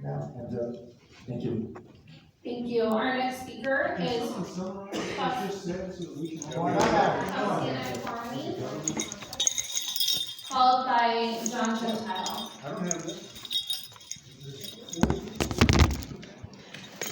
Now, hands up. Thank you. Thank you. Our next speaker is followed by John Gentile. I don't have this.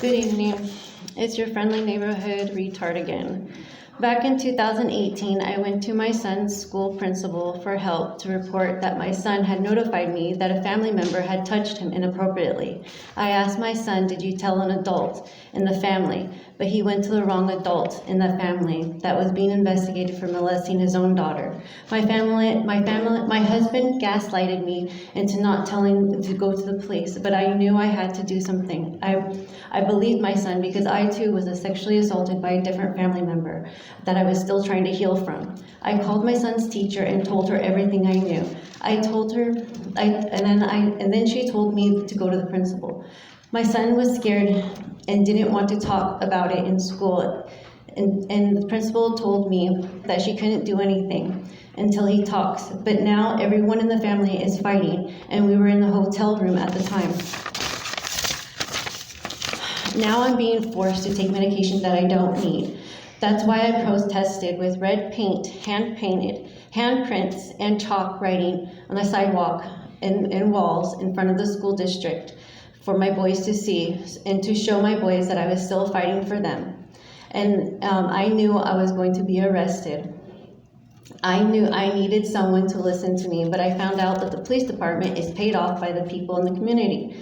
Good evening. It's your friendly neighborhood retard again. Back in 2018, I went to my son's school principal for help to report that my son had notified me that a family member had touched him inappropriately. I asked my son, "Did you tell an adult in the family?" But he went to the wrong adult in the family that was being investigated for molesting his own daughter. My husband gaslighted me into not telling to go to the police, but I knew I had to do something. I believed my son because I too was sexually assaulted by a different family member that I was still trying to heal from. I called my son's teacher and told her everything I knew. I told her, and then she told me to go to the principal. My son was scared and didn't want to talk about it in school. And the principal told me that she couldn't do anything until he talks. But now everyone in the family is fighting, and we were in the hotel room at the time. Now I'm being forced to take medication that I don't need. That's why I protested with red paint, hand-painted, handprints, and chalk writing on the sidewalk and walls in front of the school district for my boys to see and to show my boys that I was still fighting for them. And I knew I was going to be arrested. I knew I needed someone to listen to me, but I found out that the police department is paid off by the people in the community.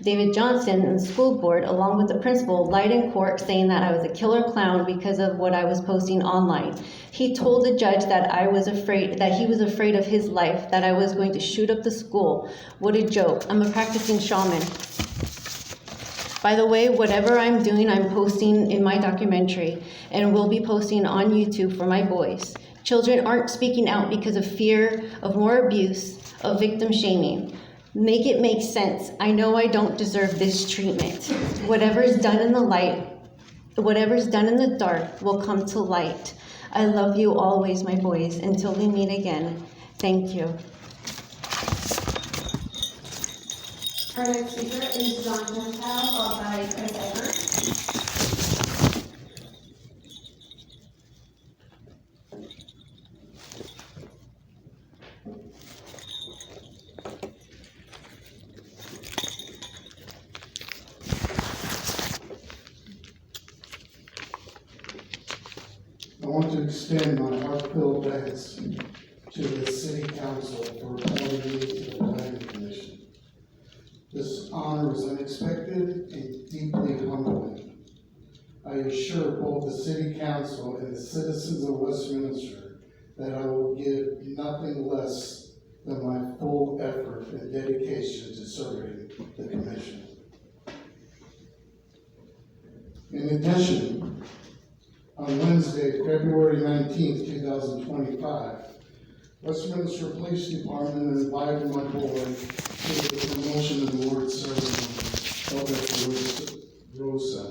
David Johnson and the school board, along with the principal, lied in court saying that I was a killer clown because of what I was posting online. He told the judge that he was afraid of his life, that I was going to shoot up the school. What a joke. I'm a practicing shaman. By the way, whatever I'm doing, I'm posting in my documentary and will be posting on YouTube for my boys. Children aren't speaking out because of fear of more abuse, of victim shaming. Make it make sense. I know I don't deserve this treatment. Whatever's done in the dark will come to light. I love you always, my boys, until we meet again. Thank you. Our next speaker is John Gentile, followed by Chris Evers. I want to extend my heartfelt thanks to the City Council for appointing me to the Planning Commission. This honor is unexpected and deeply humbling. I assure both the City Council and the citizens of Westminster that I will give nothing less than my full effort and dedication to serving the Commission. In addition, on Wednesday, February 19th, 2025, Westminster Police Department invited my board to the promotion and award ceremony held at Rosa.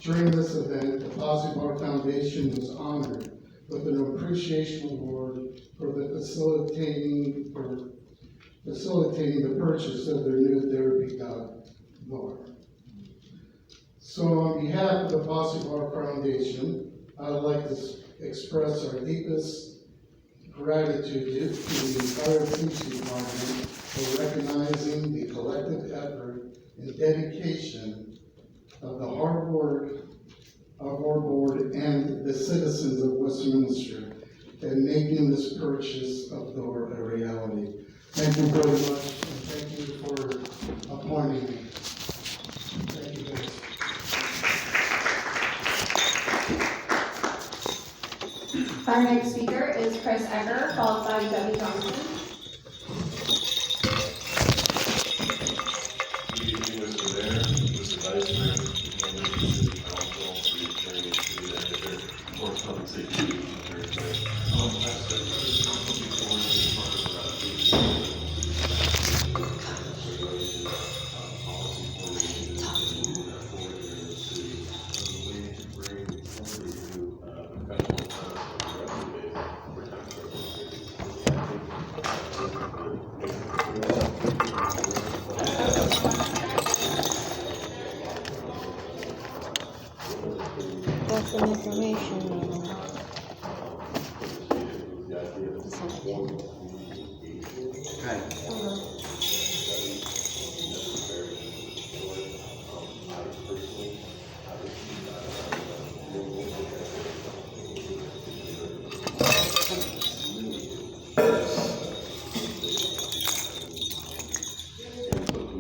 During this event, the Posse Bar Foundation was honored with an appreciation award for facilitating the purchase of their new therapy dog bar. So on behalf of the Posse Bar Foundation, I would like to express our deepest gratitude to the entire police department for recognizing the collective effort and dedication of the hard work of our board and the citizens of Westminster in making this purchase of the door a reality. Thank you very much, and thank you for appointing me. Thank you guys. Our next speaker is Chris Egger, followed by Debbie Johnson. Good evening, Mr. Mayor, Mr. Vice Mayor, members of the City Council, the attorney, city manager, or public safety manager. I've said to this council before, as part of policy formation and forward here in the city, as a way to bring somebody who professional protect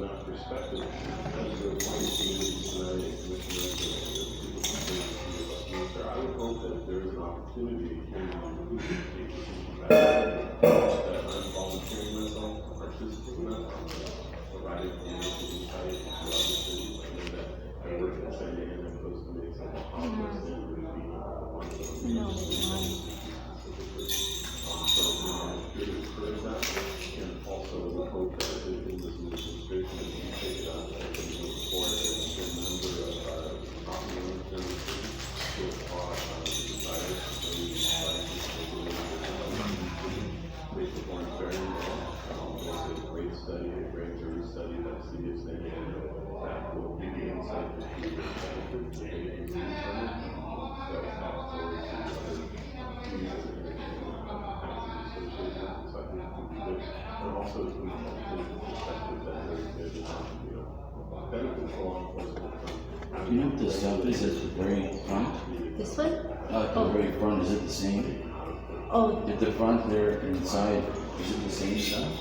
that perspective, as the planning committee tonight, and commissioners, and people from the Westminster, I would hope that there is an opportunity here to take this into back, that I'm volunteering myself to participate in that process, provide information, insight into other cities. I know that I work in San Diego and Costa Mesa, Bahamas, and would be one of them. No, it's not. So, I should encourage that, and also would hope that in this administration, you take it out, and move forward as a member of top management to apply the desire to based upon very well. There's a great study, a great jury study that the city of San Diego that will give you insight into the benefits of agency permit. So it's not forward to other fees and so I think it would be good, but also from a perspective that there's benefits for law enforcement. You know what the stuff is at the very front? This one? At the very front, is it the same? Oh, At the front there, inside, is it the same stuff?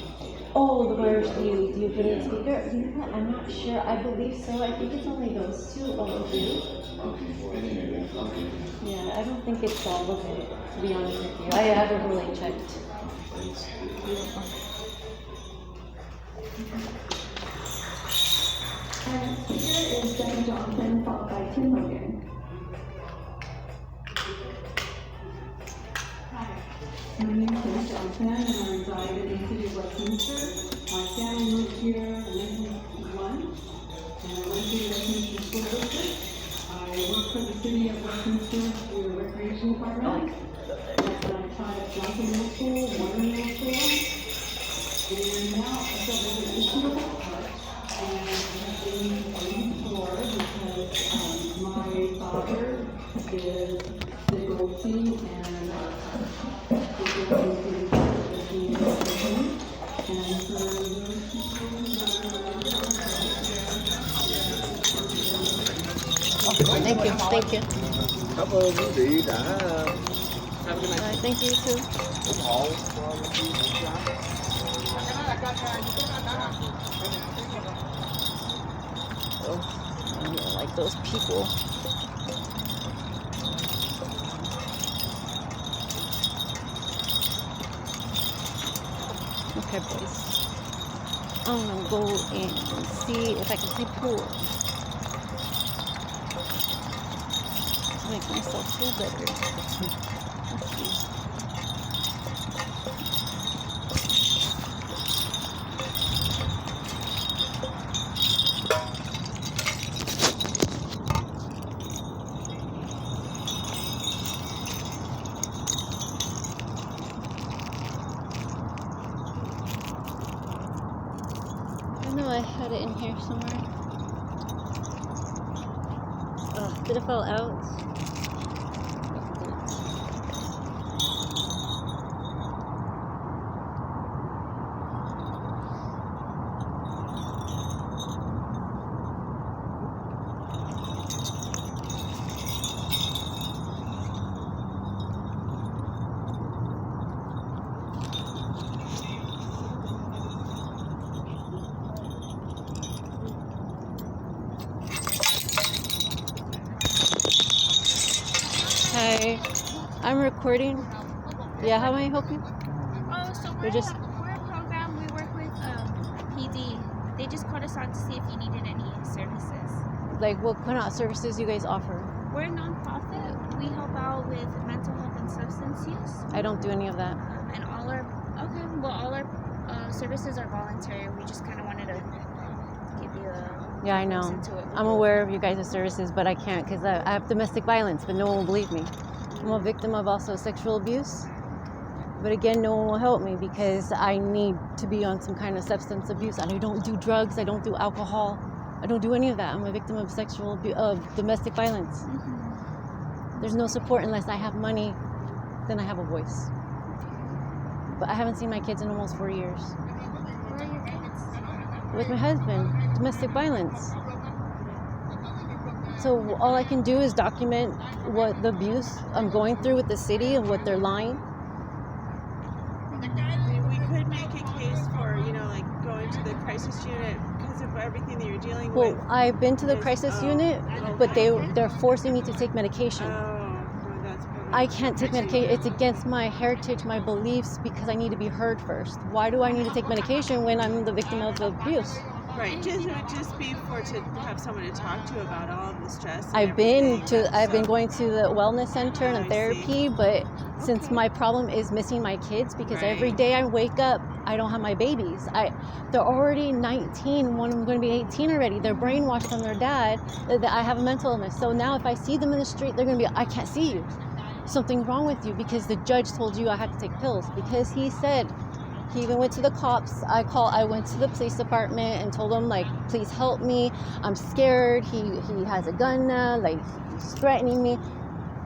oh, the wires do you put in the speaker? You know what, I'm not sure, I believe so, I think it's only those two over here. Okay. Yeah, I don't think it's all of it, to be honest with you. I haven't really checked. Our next speaker is Jenny Johnson, followed by Tim Logan. Hi, my name is Jenny Johnson, and I reside in the city of Westminster. My family moved here in 1961, and I went to the Westminster School District. I worked for the city of Westminster through the recreation department. And I taught at Johnson Middle School, Warren Middle School, and now I feel like it's a suitable part. And I've been waiting for because my father is the Goldstein and the Goldstein and for those Thank you. Cảm ơn quý vị đã Thank you too. ủng hộ cho I like those people. Okay, boys. I'm gonna go and see if I can see pool. To make myself feel better. Let's see. I know I had it in here somewhere. Oh, did it fall out? Hi, I'm recording. Yeah, how may I help you? Oh, so we're a program. We work with PD. They just called us on to see if you needed any services. Like, what kind of services you guys offer? We're a nonprofit. We help out with mental health and substance use. I don't do any of that. And all our services are voluntary. We just kind of wanted to give you a Yeah, I know. listen to it. I'm aware of you guys' services, but I can't because I have domestic violence, but no one will believe me. I'm a victim of also sexual abuse. But again, no one will help me because I need to be on some kind of substance abuse. I don't do drugs. I don't do alcohol. I don't do any of that. I'm a victim of domestic violence. Mm-hmm. There's no support unless I have money, then I have a voice. But I haven't seen my kids in almost 4 years. Where are your kids? With my husband, domestic violence. So all I can do is document what the abuse I'm going through with the city and what they're lying. We could make a case for, like going to the crisis unit because of everything that you're dealing Well, with? I've been to the Yes. crisis Oh. unit, but they're forcing me to take medication. Oh, well, that's probably I not can't take affecting medication. you. It's against my heritage, my beliefs, because I need to be heard first. Why do I need to take medication when I'm the victim of abuse? Right, it would just be to have someone to talk to about all of the stress. And I've been everything, going to the wellness center and I therapy, but since Okay. my problem is missing my kids, because every Right. day I wake up, I don't have my babies. They're already 19. One of them going to be 18 already. They're brainwashed from their dad that I have a mental illness. So now if I see them in the street, they're going to be, I can't see you. Something's wrong with you because the judge told you I had to take pills. Because he said, he even went to the cops. I went to the police department and told them, like, please help me. I'm scared. He has a gun now. Like, he's threatening me.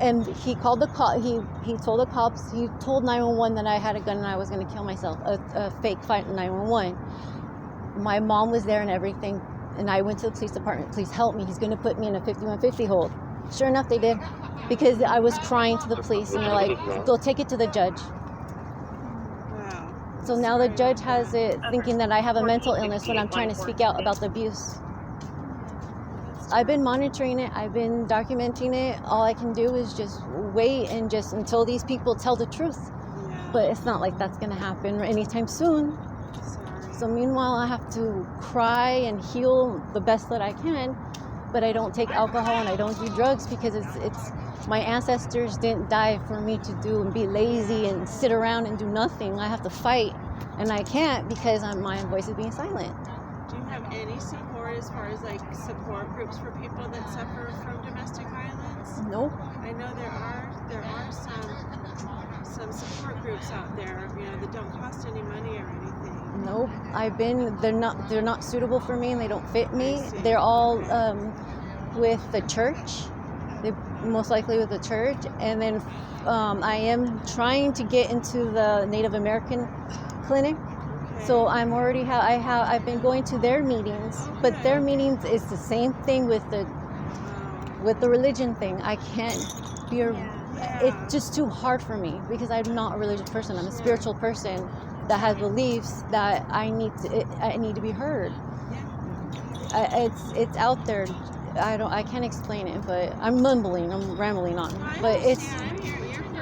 And he called the cop. He told the cops. He told 911 that I had a gun and I was going to kill myself. A fake fight in 911. My mom was there and everything. And I went to the police department. Please help me. He's going to put me in a 5150 hold. Sure enough, they did. Because I was crying to the police. And they're like, go take it to the judge. Wow. So now the judge has it thinking that I have a mental illness when I'm trying to speak out about the abuse. I've been monitoring it. I've been documenting it. All I can do is just wait and just until these people tell the truth. Yeah. But it's not like that's going to happen anytime soon. Sorry. So meanwhile, I have to cry and heal the best that I can. But I don't take alcohol and I don't do drugs because it's my ancestors didn't die for me to do and be lazy and sit around and do nothing. I have to fight, and I can't because my voice is being silent. Do you have any support as far as like support groups for people that suffer from domestic violence? Nope. I know there are some support groups out there, that don't cost any money or anything. Nope. They're not suitable for me and they don't fit me. I see. They're all with the church. They're most likely with the church. And then I am trying to get into the Native American clinic. Okay. So I've been going to their meetings, but their meetings is the same thing with the religion thing. I can't be it's just too hard for me because I'm not a religious person. I'm a spiritual person that has beliefs that I need to be heard. It's out there. I can't explain it, but I'm rambling on. But you're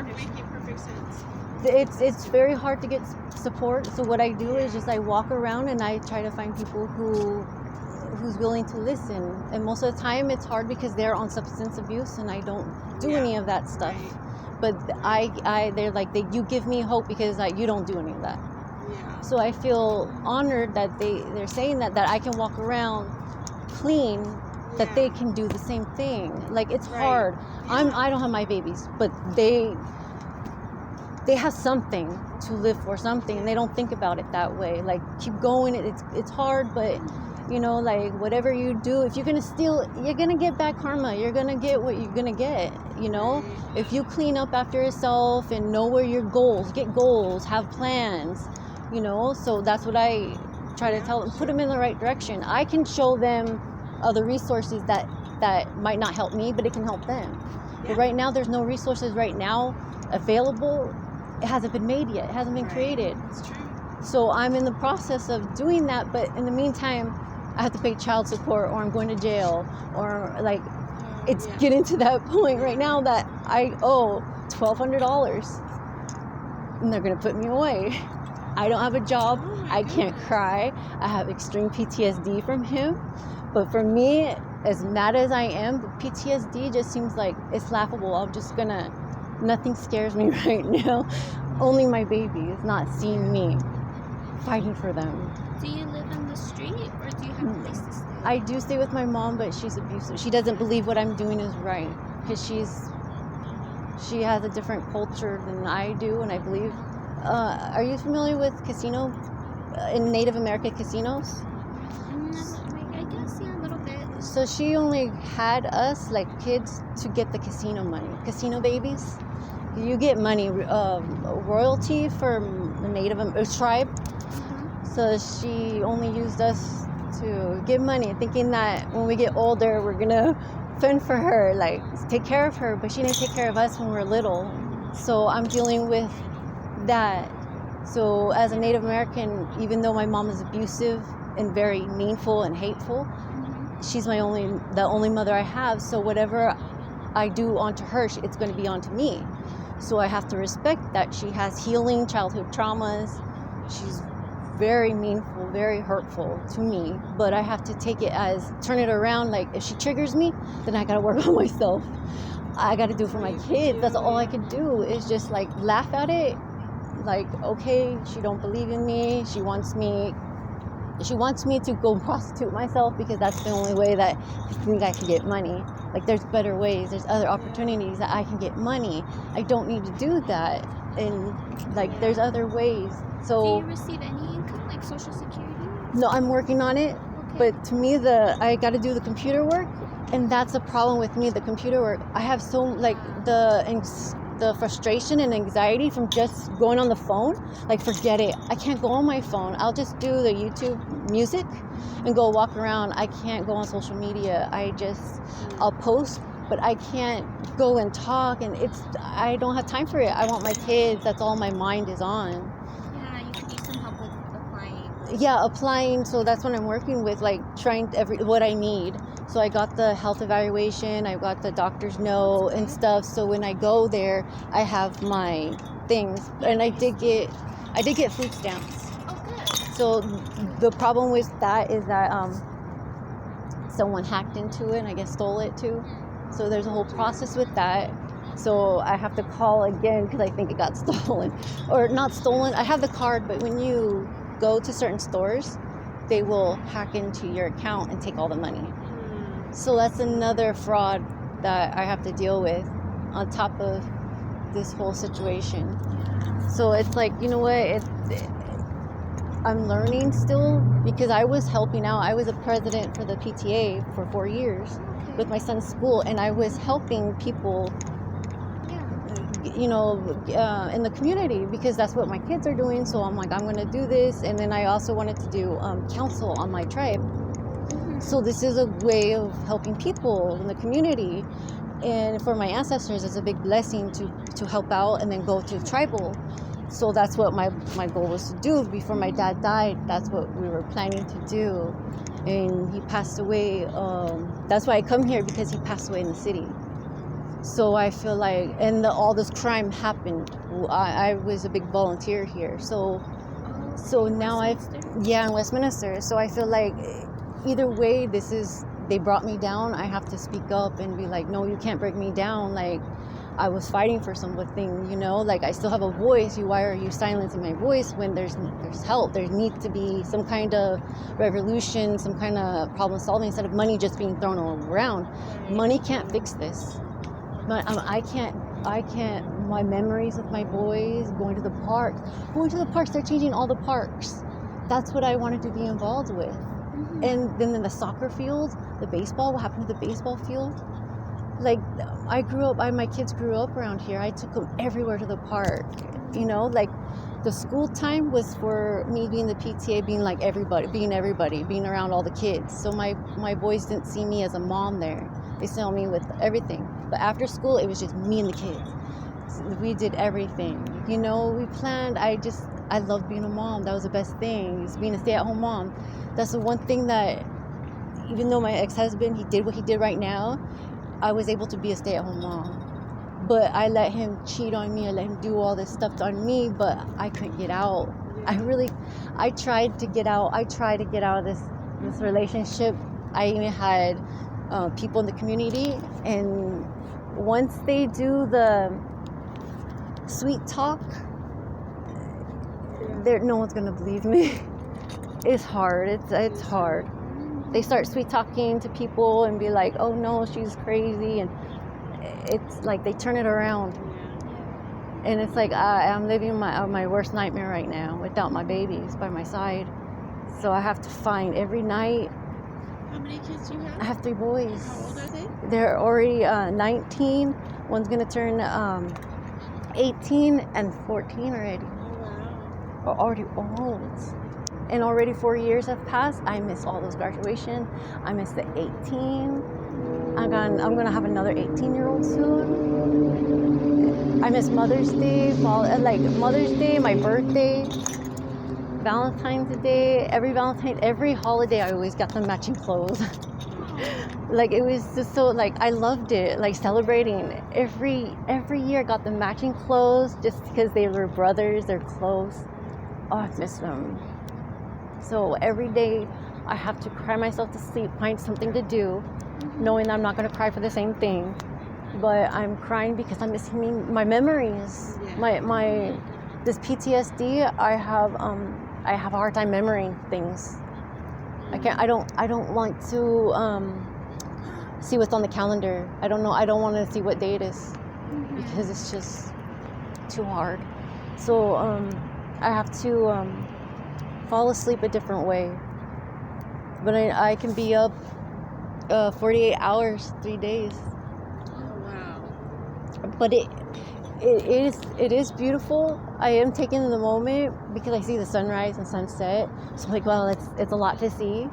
making perfect sense. it's very hard to get support. So what I do is just I walk around and I try to find people who's willing to listen. And most of the time it's hard because they're on substance abuse and I don't do any of that stuff. But they're like, you give me hope because you don't do any of that. Yeah. So I feel honored that they're saying that I can walk around clean, that they can do the same thing. Like, it's hard. I don't have my babies, but they have something to live for, something, and they don't think about it that way. Like, keep going. It's hard, but like, whatever you do, if you're gonna steal, you're gonna get back karma. You're gonna get what you're gonna get. If you clean up after yourself and know where your get goals, have plans. So that's what I try to tell them. Put them in the right direction. I can show them other resources that might not help me, but it can help them. But right now, there's no resources right now available. It hasn't been made yet. It hasn't been created. It's true. So I'm in the process of doing that, but in the meantime, I have to pay child support, or I'm going to jail, or it's getting to that point right now that I owe $1,200, and they're gonna put me away. I don't have a job. I can't cry. I have extreme PTSD from him. But for me, as mad as I am, the PTSD just seems like it's laughable. Nothing scares me right now. Only my baby is not seeing me fighting for them. Do you live in the street or do you have a place to stay? I do stay with my mom, but she's abusive. She doesn't believe what I'm doing is right because she has a different culture than I do, and I believe. Are you familiar with in Native American casinos? I guess, yeah, a little bit. So she only had us, like kids, to get the casino money. Casino babies. You get money, royalty from the Native tribe. So she only used us to give money, thinking that when we get older, we're gonna fend for her, like take care of her. But she didn't take care of us when we were little. So I'm dealing with that. So as a Native American, even though my mom is abusive, and very meanful and hateful. She's the only mother I have, so whatever I do onto her, it's going to be onto me. So I have to respect that she has healing childhood traumas. She's very meanful, very hurtful to me, but I have to take it as, turn it around, like if she triggers me, then I gotta work on myself. I gotta do it for my kids. That's all I can do is just like laugh at it. Like, okay, she don't believe in me. She wants me to go prostitute myself because that's the only way that I think I can get money. Like there's better ways, there's other opportunities that I can get money. I don't need to do that. And like there's other ways. So do you receive any income, like Social Security? No, I'm working on it. Okay. But to me, I got to do the computer work, and that's a problem with me. The computer work, I have so like the frustration and anxiety from just going on the phone. Like forget it. I can't go on my phone. I'll just do the YouTube music and go walk around. I can't go on social media. I'll post, but I can't go and talk, and I don't have time for it. I want my kids. That's all my mind is on. Yeah, you could use some help with applying. Yeah, applying. So that's what I'm working with, like trying what I need. So I got the health evaluation, I got the doctor's note and stuff. So when I go there, I have my things, and I did get food stamps. Oh, good. So the problem with that is that someone hacked into it and I guess stole it too. So there's a whole process with that. So I have to call again because I think it got stolen, or not stolen. I have the card, but when you go to certain stores, they will hack into your account and take all the money. So that's another fraud that I have to deal with on top of this whole situation. So it's like, you know what, I'm learning still because I was helping out. I was a president for the PTA for 4 years with my son's school, and I was helping people, you know, in the community because that's what my kids are doing. So I'm like, I'm going to do this. And then I also wanted to do council on my tribe. So this is a way of helping people in the community. And for my ancestors, it's a big blessing to help out and then go to tribal. So that's what my goal was to do before my dad died. That's what we were planning to do. And he passed away. That's why I come here, because he passed away in the city. So I feel like, and all this crime happened. I was a big volunteer here. So now in Westminster. So I feel like either way, they brought me down. I have to speak up and be like, no, you can't break me down. Like, I was fighting for something, you know, like I still have a voice. Why are you silencing my voice when there's help? There needs to be some kind of revolution, some kind of problem solving instead of money just being thrown around. Money can't fix this. But I can't, my memories of my boys going to the parks, they're changing all the parks. That's what I wanted to be involved with. And then in the soccer field, the baseball, what happened to the baseball field? Like, my kids grew up around here. I took them everywhere to the park, you know, like the school time was for me being the PTA, being like everybody, being around all the kids. So my boys didn't see me as a mom there. They saw me with everything. But after school, it was just me and the kids. So we did everything, you know, we planned. I loved being a mom. That was the best thing, is being a stay-at-home mom. That's the one thing that, even though my ex-husband, he did what he did right now, I was able to be a stay-at-home mom. But I let him cheat on me. I let him do all this stuff on me, but I couldn't get out. I tried to get out. I tried to get out of this relationship. I even had people in the community, and once they do the sweet talk, no one's gonna believe me. It's hard. It's hard. They start sweet talking to people and be like, oh no, she's crazy, and it's like they turn it around. And it's like I'm living my worst nightmare right now without my babies by my side. So I have to find every night. How many kids do you have? I have 3 boys. How old are they? They're already 19. One's gonna turn 18 and 14 already. Oh, wow. Already old. And already 4 years have passed. I miss all those graduation. I miss the 18. I'm gonna have another 18-year-old soon. I miss Mother's Day, Mother's Day, my birthday. Valentine's Day, every holiday, I always got them matching clothes. Like, it was just so, like, I loved it, like, celebrating. Every year I got them matching clothes just because they were brothers, they're close. Oh, I miss them. So every day I have to cry myself to sleep, find something to do, knowing that I'm not going to cry for the same thing. But I'm crying because I'm missing my memories. My this PTSD, I have a hard time remembering things. I don't want to see what's on the calendar. I don't want to see what day it is because it's just too hard. So I have to fall asleep a different way. But I can be up 48 hours, 3 days. But it is beautiful. I am taking the moment because I see the sunrise and sunset. So I'm like, well, it's a lot to see.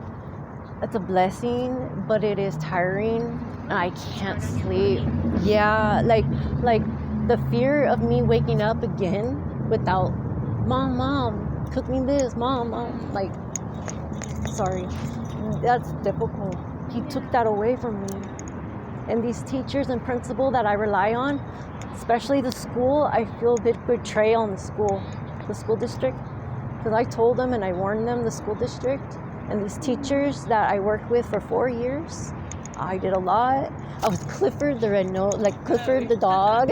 It's a blessing, but it is tiring, and I can't sleep. Yeah, like the fear of me waking up again without mom, cook me this, mom, like, sorry, that's difficult. He took that away from me. And these teachers and principal that I rely on, especially the school, I feel a bit betrayal on the school district. Because I told them and I warned them, the school district, and these teachers that I worked with for 4 years, I did a lot. I was Clifford the red nose, like Clifford the dog.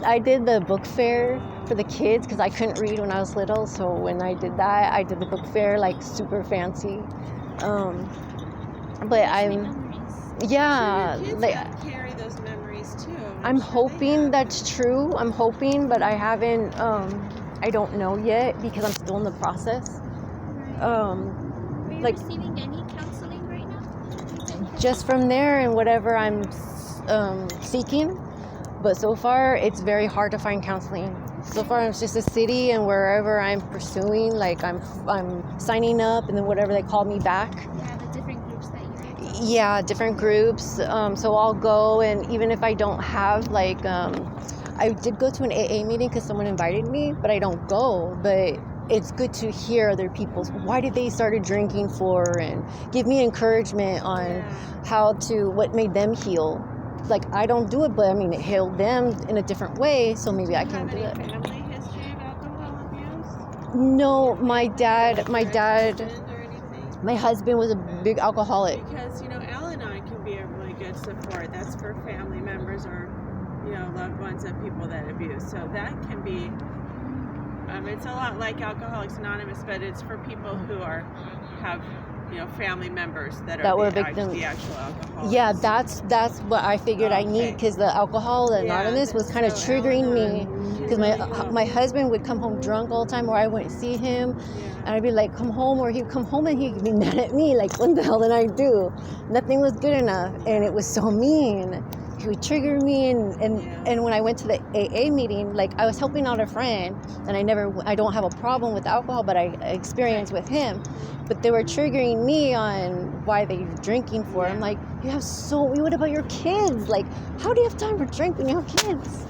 I did the book fair for the kids because I couldn't read when I was little. So when I did that, I did the book fair like super fancy. But yeah, so your kids like, carry those memories too. I'm hoping that's true. I'm hoping, but I haven't. I don't know yet because I'm still in the process. Are you receiving any counseling right now? Just from there and whatever I'm seeking. But so far, it's very hard to find counseling. So far, it's just a city, and wherever I'm pursuing, like I'm signing up, and then whatever they call me back. Yeah, the different groups that you're in. Yeah, different groups. So I'll go, and even if I don't have like, I did go to an AA meeting because someone invited me, but I don't go. But it's good to hear other people's, why did they started drinking for, and give me encouragement on what made them heal. Like, I don't do it, but I mean, it healed them in a different way, so maybe I can do it. Do you have any family history of alcohol abuse? No, my dad, Husband or anything? my husband was a big alcoholic. Because, Al-Anon can be a really good support. That's for family members or, loved ones of people that abuse. So that can be, it's a lot like Alcoholics Anonymous, but it's for people who have family members that were the victims. The actual alcoholics. Yeah, that's what I figured I need, because the Alcohol Anonymous was kind of triggering me, because my husband would come home drunk all the time, or I wouldn't see him, and I'd be like, come home, or he'd come home and he'd be mad at me, like, what the hell did I do? Nothing was good enough, and it was so mean. He would trigger me, and when I went to the AA meeting, like, I was helping out a friend, and I don't have a problem with alcohol, but I experienced with him. But they were triggering me on why they were drinking for. I'm like, what about your kids? Like, how do you have time for drinking when you have kids?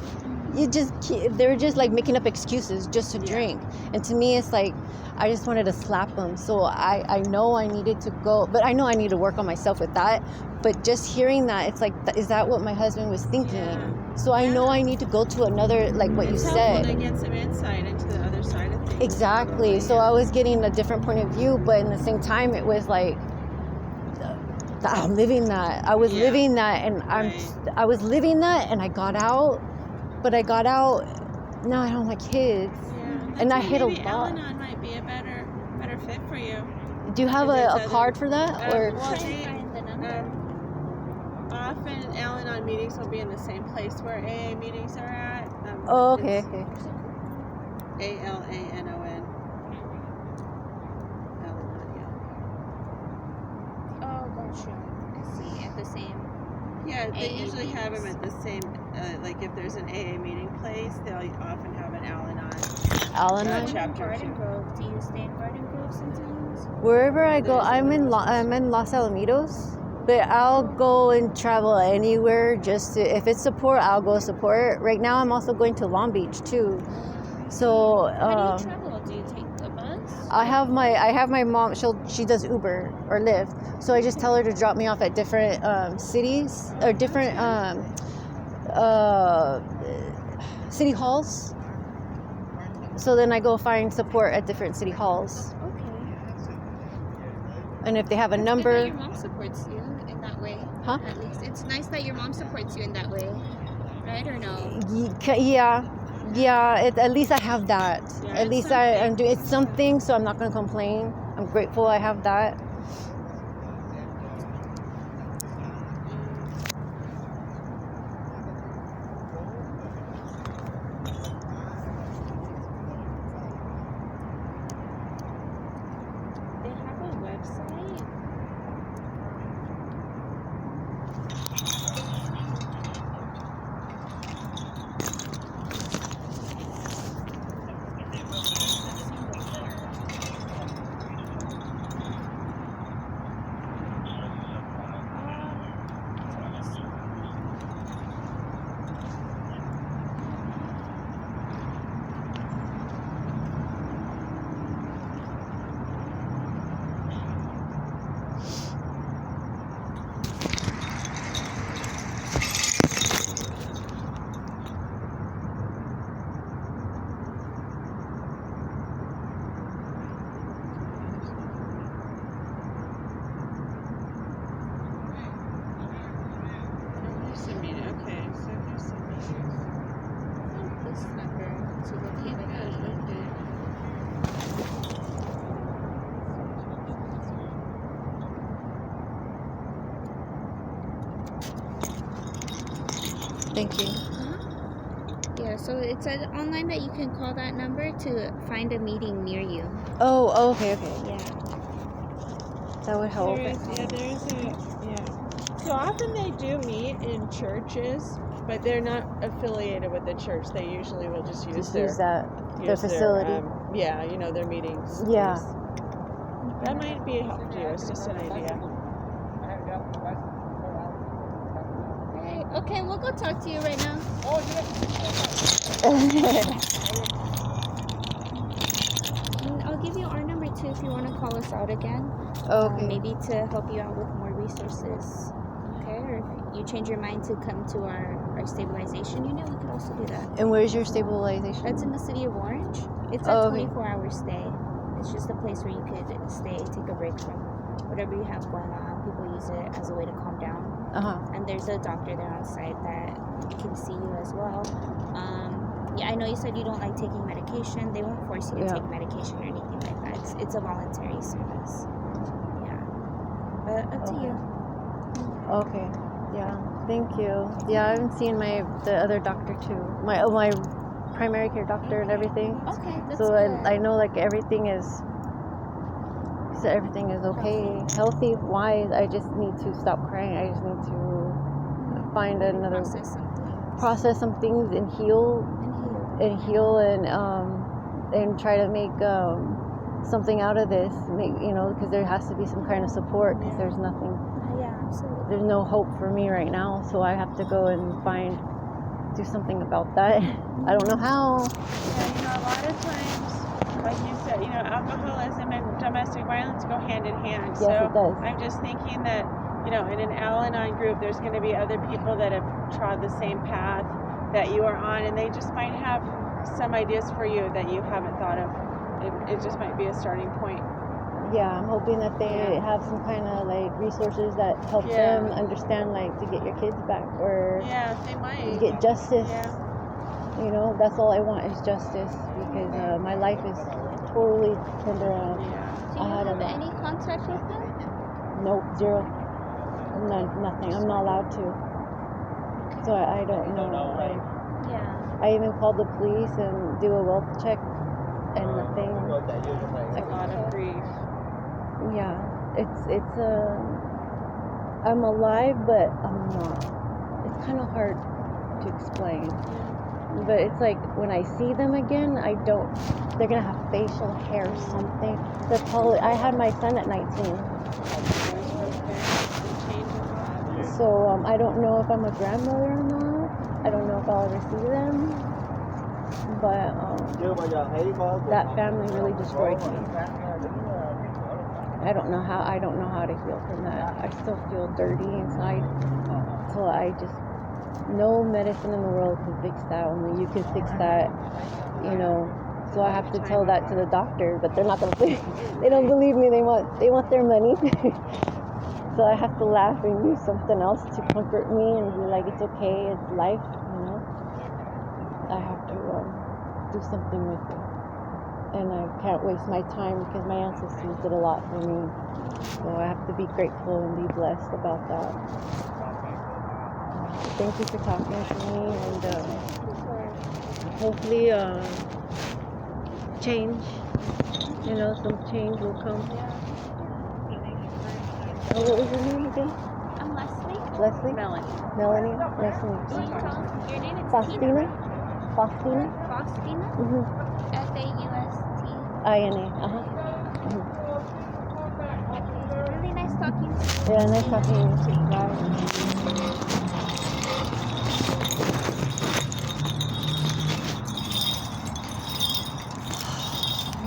They're just like making up excuses just to drink. And to me, it's like, I just wanted to slap them. So I know I needed to go, but I know I need to work on myself with that. But just hearing that, it's like, is that what my husband was thinking? Yeah. So I know I need to go to another, like what you said. It's helpful to get some insight into the other side of things. Exactly. So I was getting a different point of view, but in the same time, it was like, I'm living that. I was living that, and I was living that, and I got out. But I got out, now I don't have my kids. Yeah. And I hit a lot. Al-Anon might be a better fit for you. Do you have a card for that? Or often Al-Anon meetings will be in the same place where AA meetings are at. okay. A-L-A-N-O-N. Oh, gotcha. I see. At the same. Yeah, they AA usually have them meetings. at the same, like if there's an AA meeting place, they'll often have an Al-Anon. Al-Anon? Chapter. Garden Grove. Do you stay in Garden Grove sometimes? Wherever I go, I'm in Los Alamitos, but I'll go and travel anywhere just to, if it's support, I'll go support. Right now, I'm also going to Long Beach too. So, How do you travel? Do you take a bus? I have my mom. She does Uber or Lyft, so I just tell her to drop me off at different cities or different city halls. So then I go find support at different city halls. Okay. And if they have a That's number, good that your mom supports you in that way. Huh? At least it's nice that your mom supports you in that way, right or no? yeah. At least I have that. Yeah, At it's least something. I'm doing it's something, so I'm not gonna complain. I'm grateful I have that. They have a website. Okay, so here's some This number to locate my husband. Thank you. Yeah, so it says online that you can call that number to find a meeting near you. Oh, okay. Yeah. That would help. So often they do meet in churches, but they're not affiliated with the church. They usually will just use Just their use their use facility. their meetings. Yeah. That might be a help to you. It's just an idea. Hey, okay, we'll go talk to you right now. And I'll give you our number too if you want to call us out again. Okay. Maybe to help you out with more resources. Okay, or if you change your mind to come to our stabilization unit, we could also do that. And where's your stabilization? That's in the city of Orange. It's a Oh, okay. 24-hour stay. It's just a place where you could stay, take a break from whatever you have going on. People use it as a way to calm down. And there's a doctor there on site that can see you as well. Yeah, I know you said you don't like taking medication. They won't force you to take medication or anything like that. It's a voluntary service. Yeah, but up to you. Okay. Yeah. Thank you. Yeah, I haven't seen the other doctor too. My primary care doctor and everything. Okay, that's So good. I know like everything is okay, healthy wise. I just need to stop crying. I just need to find another process some things and heal and try to make something out of this. Because there has to be some kind of support. Because there's nothing. Yeah, absolutely. There's no hope for me right now. So I have to go and do something about that. I don't know how. Yeah, a lot of times, like you said, alcoholism and domestic violence go hand in hand. Yes, it does. I'm just thinking that, in an Al-Anon group, there's going to be other people that have trod the same path that you are on, and they just might have some ideas for you that you haven't thought of. It just might be a starting point. Yeah, I'm hoping that they have some kind of resources that help them understand to get your kids back or they might get justice. Yeah. That's all I want is justice because my life is totally turned around. Do you have any contact with them? Nope, zero. Nothing. I'm not allowed to. So I don't know. I even called the police and do a wealth check and nothing. It's a lot of grief. Yeah, I'm alive, but I'm not. It's kind of hard to explain. But it's like when I see them again, they're gonna have facial hair or something. I had my son at 19. So I don't know if I'm a grandmother or not. I don't know if I'll ever see them. But that family really destroyed me. I don't know how to heal from that. I still feel dirty inside. So I just, no medicine in the world can fix that. Only you can fix that, you know. So I have to tell that to the doctor, but they're not gonna believe. They don't believe me. They want their money. So I have to laugh and use something else to comfort me and be like, it's okay, it's life, you know. I have to do something with it. And I can't waste my time because my ancestors did a lot for me. So I have to be grateful and be blessed about that. Thank you for talking to me, and hopefully change, you know, some change will come. Oh, what was your name again? I'm Leslie. Leslie? Melanie? Nice to meet you. Your name is Faustina? Faustina? Faustina? Mm-hmm. Faustina. Really nice talking to you. Yeah, nice talking to you too. Bye.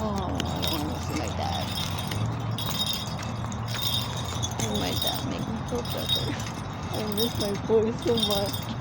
Oh, I don't want to see my dad. Oh, my dad makes me feel better. I miss my voice so much.